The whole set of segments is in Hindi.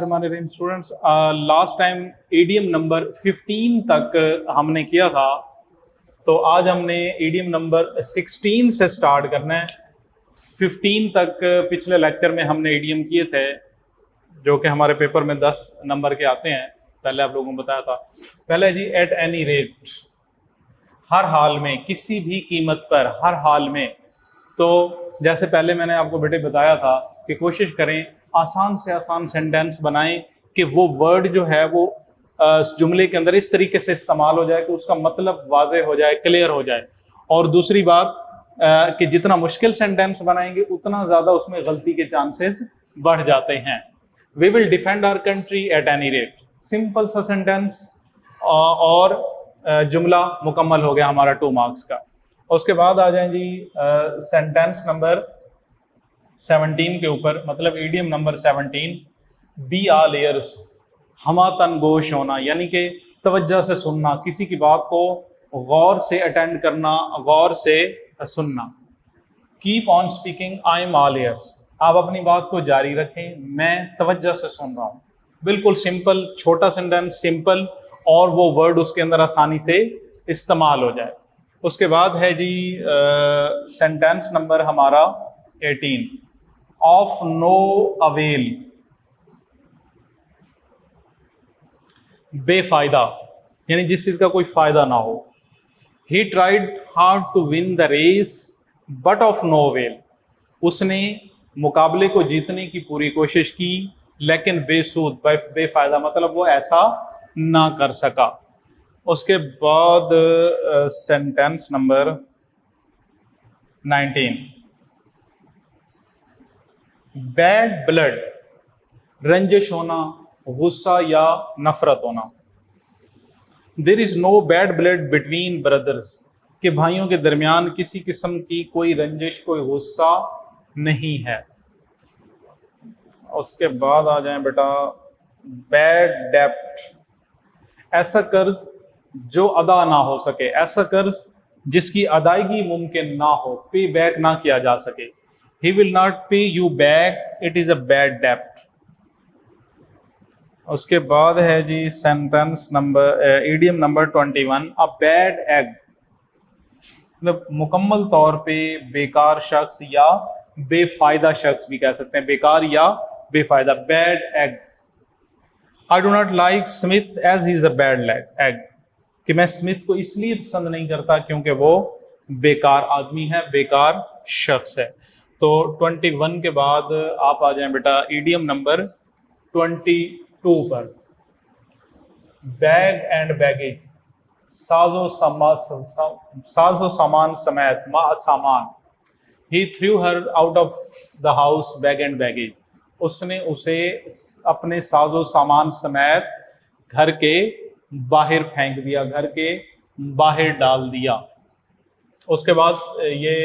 हमारे students, last time EDM number 15 तक हमने किया था, तो आज हमने ईडीएम नंबर 16 से स्टार्ट करना है। 15 तक पिछले लेक्चर में हमने ईडीएम किए थे, जो कि हमारे पेपर में 10 नंबर के आते हैं। पहले आप लोगों को बताया था। पहले जी, एट एनी रेट, हर हाल में, किसी भी कीमत पर, हर हाल में। तो जैसे पहले मैंने आपको बेटे बताया था कि कोशिश करें आसान से आसान सेंटेंस बनाएं कि वो वर्ड जो है वो जुमले के अंदर इस तरीके से इस्तेमाल हो जाए कि उसका मतलब वाज़ेह हो जाए, क्लियर हो जाए। और दूसरी बात कि जितना मुश्किल सेंटेंस बनाएंगे उतना ज़्यादा उसमें गलती के चांसेस बढ़ जाते हैं। We will defend our country at any rate, simple सा सेंटेंस और जुमला मुकम्मल हो गया हमारा 2 मार्क्स का। उसके बाद आ जाए जी सेंटेंस नंबर 17 के ऊपर, मतलब ईडीएम नंबर 17, बी आल एयर्स, हमातन गोश होना, यानी कि तवज्जो से सुनना, किसी की बात को गौर से अटेंड करना, गौर से सुनना। Keep on speaking, I am all ears, आप अपनी बात को जारी रखें, मैं तवज्जो से सुन रहा हूँ। बिल्कुल सिंपल, छोटा सेंटेंस, सिंपल, और वो वर्ड उसके अंदर आसानी से इस्तेमाल हो जाए। उसके बाद है जी सेंटेंस नंबर हमारा 18, ऑफ नो अवेल, बेफायदा, यानी जिस चीज का कोई फायदा ना हो। He tried hard to win the race but of no avail, उसने मुकाबले को जीतने की पूरी कोशिश की लेकिन बेसूद, बेफायदा, मतलब वो ऐसा ना कर सका। उसके बाद सेंटेंस नंबर 19, बैड ब्लड, रंजिश होना, गुस्सा या नफरत होना। There is no bad blood between brothers, कि भाइयों के दरमियान किसी किस्म की कोई रंजिश, कोई गुस्सा नहीं है। उसके बाद आ जाए बेटा बैड डेप्ट, ऐसा कर्ज जो अदा ना हो सके, ऐसा कर्ज जिसकी अदायगी मुमकिन ना हो, पे बैक ना किया जा सके। He will not pay you back, it is a bad डेप्ट। उसके बाद है जी sentence number idiom number 21, a bad egg, मतलब मुकम्मल तौर पे बेकार शख्स या बेफायदा शख्स भी कह सकते हैं, बेकार या बेफायदा, bad egg. I do not like Smith as he is a bad egg, कि मैं स्मिथ को इसलिए पसंद नहीं करता क्योंकि वो बेकार आदमी है, बेकार शख्स है। तो 21 के बाद आप आ जाएं बेटा ईडीएम नंबर 22 पर, बैग एंड बैगेज, साजो सामान समेत, सामान। He threw her out of the house bag and baggage, उसने उसे अपने साजो सामान समेत घर के बाहर फेंक दिया, घर के बाहर डाल दिया। उसके बाद ये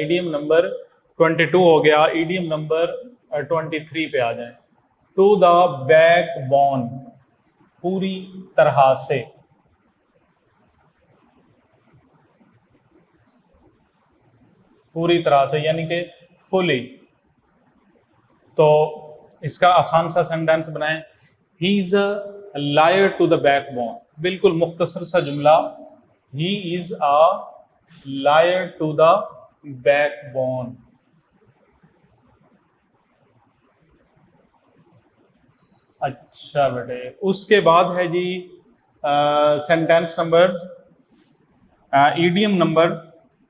ईडीएम नंबर 22 हो गया। ईडीएम नंबर 23 पे आ जाए, टू द बैक बोन, पूरी तरह से, पूरी तरह से यानी कि फुली। तो इसका आसान सा सेंटेंस बनाएं, he is a liar to the backbone, बिल्कुल मुख्तसर सा जुमला, he is a liar to the backbone. अच्छा बेटे, उसके बाद है जी sentence number idiom number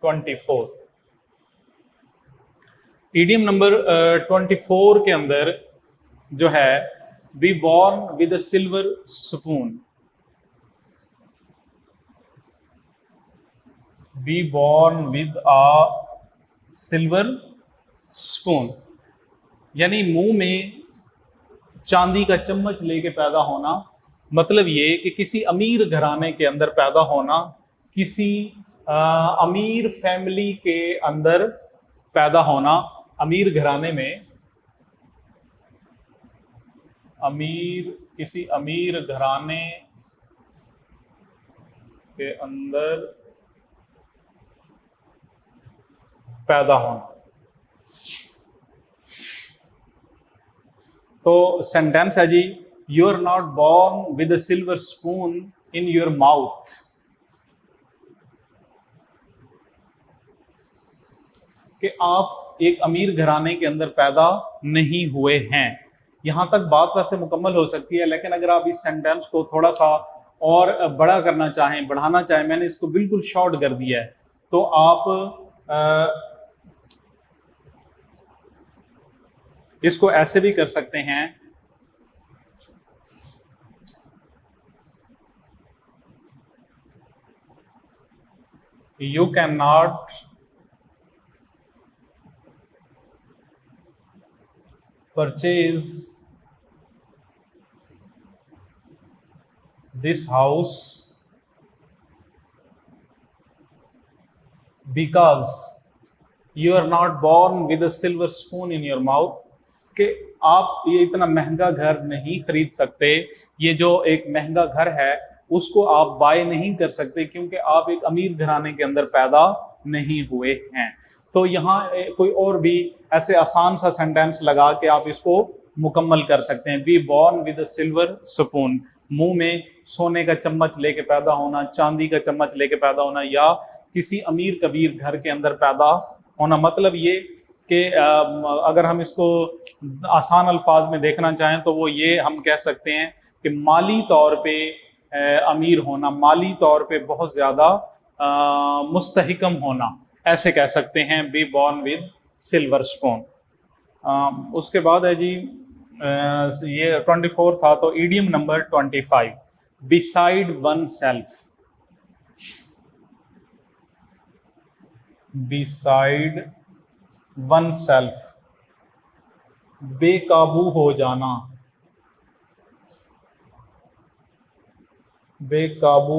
24। Idiom number 24 के अंदर जो है, be born with a silver spoon, be born with a silver spoon, यानी मुंह में चांदी का चम्मच लेके पैदा होना। मतलब ये कि किसी अमीर घराने के अंदर पैदा होना, किसी अमीर फैमिली के अंदर पैदा होना, अमीर घराने में, किसी अमीर घराने के अंदर पैदा होना। तो सेंटेंस है जी, you are not born with a silver spoon in your mouth. कि आप एक अमीर घराने के अंदर पैदा नहीं हुए हैं। यहां तक बात वैसे मुकम्मल हो सकती है, लेकिन अगर आप इस सेंटेंस को थोड़ा सा और बड़ा करना चाहें, बढ़ाना चाहें, मैंने इसको बिल्कुल शॉर्ट कर दिया है, तो आप इसको ऐसे भी कर सकते हैं, you cannot purchase this house because you are not born with a silver spoon in your mouth. कि आप ये इतना महंगा घर नहीं खरीद सकते, ये जो एक महंगा घर है उसको आप बाय नहीं कर सकते क्योंकि आप एक अमीर घराने के अंदर पैदा नहीं हुए हैं। तो यहाँ कोई और भी ऐसे आसान सा सेंटेंस लगा के आप इसको मुकम्मल कर सकते हैं। B born with a silver spoon, मुंह में सोने का चम्मच लेके पैदा होना, चांदी का चम्मच लेके पैदा होना, या किसी अमीर कबीर घर के अंदर पैदा होना। मतलब ये कि अगर हम इसको आसान अल्फाज में देखना चाहें तो वो ये हम कह सकते हैं कि माली तौर पे अमीर होना, माली तौर पे बहुत ज़्यादा मुस्तहिकम होना, ऐसे कह सकते हैं, B born with silver spoon. उसके बाद है जी ये 24 था, तो idiom number 25, beside one self. Beside one self, बेकाबू हो जाना, बेकाबू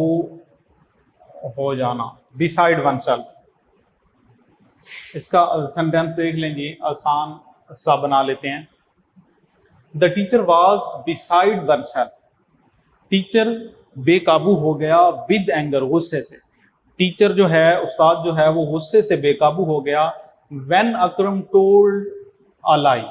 हो जाना, बिसाइड वन सेल्फ। इसका सेंटेंस देख लेंगे, आसान सा बना लेते हैं। The teacher was beside one self, teacher बेकाबू हो गया विद एंगर, गुस्से से। टीचर जो है, उस्ताद जो है, वो गुस्से से बेकाबू हो गया। व्हेन अकरम टोल्ड अ लाई,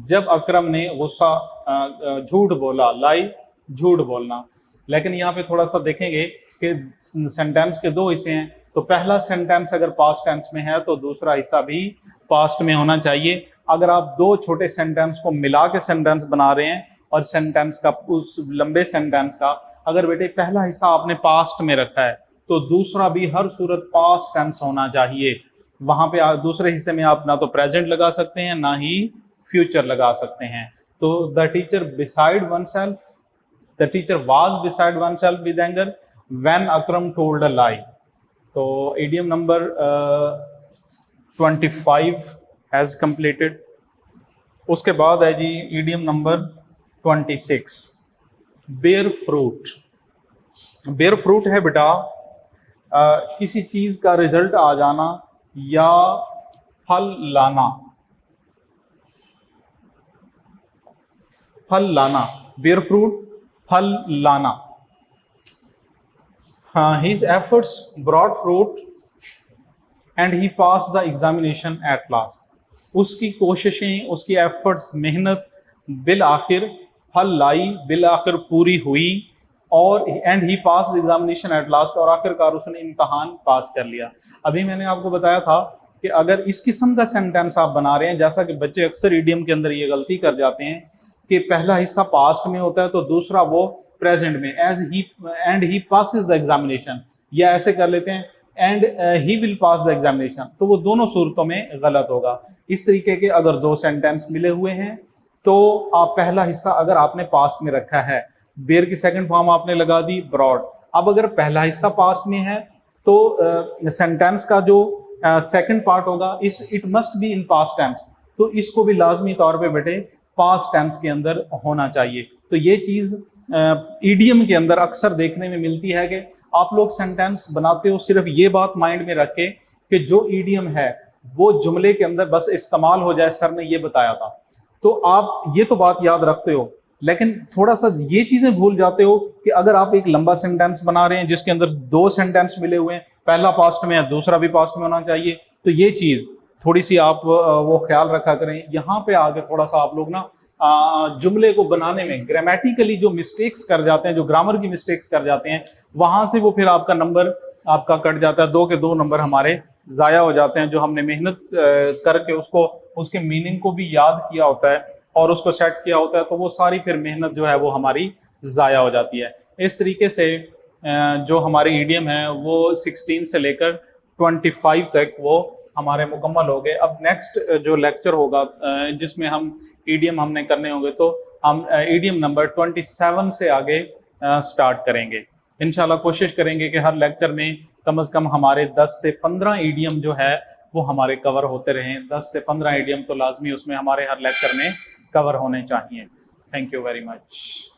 जब अकरम ने गुस्सा झूठ बोला, लाई झूठ बोलना। लेकिन यहाँ पे थोड़ा सा देखेंगे कि सेंटेंस के दो हिस्से हैं, तो पहला सेंटेंस अगर पास्ट टेंस में है तो दूसरा हिस्सा भी पास्ट में होना चाहिए। अगर आप दो छोटे सेंटेंस को मिला के सेंटेंस बना रहे हैं और सेंटेंस का, उस लंबे सेंटेंस का अगर बेटे पहला हिस्सा आपने पास्ट में रखा है तो दूसरा भी हर सूरत पास्ट टेंस होना चाहिए। वहां पे दूसरे हिस्से में आप ना तो प्रेजेंट लगा सकते हैं ना ही फ्यूचर लगा सकते हैं। तो the teacher beside oneself, the teacher was beside oneself with anger when Akram told a lie. तो इडियम नंबर 25 हैज कंप्लीटेड। उसके बाद है जी idiom number 26, bear fruit. Bear fruit है बेटा किसी चीज का रिजल्ट आ जाना या फल लाना, फल लाना, बेयर फ्रूट, फल लाना। His efforts brought fruit and he pass the examination at last. उसकी कोशिशें, उसकी एफर्ट्स, मेहनत बिल आखिर फल लाई, बिल आखिर पूरी हुई, और and he pass examination at last, और आखिरकार उसने इम्तहान पास कर लिया। अभी मैंने आपको बताया था कि अगर इस किस्म का सेंटेंस आप बना रहे हैं, जैसा कि बच्चे अक्सर ईडियम के अंदर ये गलती कर जाते हैं कि पहला हिस्सा पास्ट में होता है तो दूसरा वो प्रेजेंट में, as he and he passes the examination, या ऐसे कर लेते हैं and he will pass the examination, तो वो दोनों सूरतों में गलत होगा। इस तरीके के अगर दो सेंटेंस मिले हुए हैं तो आप पहला हिस्सा अगर आपने पास्ट में रखा है, बेयर की सेकंड फॉर्म आपने लगा दी ब्रॉड। अब अगर पहला हिस्सा पास्ट में है तो सेंटेंस का जो सेकंड पार्ट होगा, इस it must be in past tense, तो इसको भी लाजमी तौर पे बेटे पास्ट टेंस के अंदर होना चाहिए। तो ये चीज़ ईडियम के अंदर अक्सर देखने में मिलती है कि आप लोग सेंटेंस बनाते हो सिर्फ ये बात माइंड में रखे कि जो ईडियम है वो जुमले के अंदर बस इस्तेमाल हो जाए, सर ने ये बताया था, तो आप ये तो बात याद रखते हो, लेकिन थोड़ा सा ये चीजें भूल जाते हो कि अगर आप एक लंबा सेंटेंस बना रहे हैं जिसके अंदर दो सेंटेंस मिले हुए हैं, पहला पास्ट में है दूसरा भी पास्ट में होना चाहिए, तो ये चीज थोड़ी सी आप वो ख्याल रखा करें। यहाँ पे आगे थोड़ा सा आप लोग ना जुमले को बनाने में ग्रामेटिकली जो मिस्टेक्स कर जाते हैं, जो ग्रामर की मिस्टेक्स कर जाते हैं, वहां से वो फिर आपका नंबर आपका कट जाता है, 2 के 2 नंबर हमारे जाया हो जाते हैं। जो हमने मेहनत करके उसको उसके मीनिंग को भी याद किया होता है और उसको सेट किया होता है, तो वो सारी फिर मेहनत जो है वो हमारी जाया हो जाती है। इस तरीके से जो हमारे ईडियम है वो 16 से लेकर 25 तक वो हमारे मुकम्मल हो गए। अब नेक्स्ट जो लेक्चर होगा जिसमें हम ईडियम हमने करने होंगे, तो हम ईडियम नंबर 27 से आगे स्टार्ट करेंगे। इंशाल्लाह कोशिश करेंगे कि हर लेक्चर में कम से कम हमारे 10 से 15 ईडियम जो है वो हमारे कवर होते रहें। 10 से 15 ईडियम तो लाजमी उसमें हमारे हर लेक्चर में कवर होने चाहिए। Thank you very much.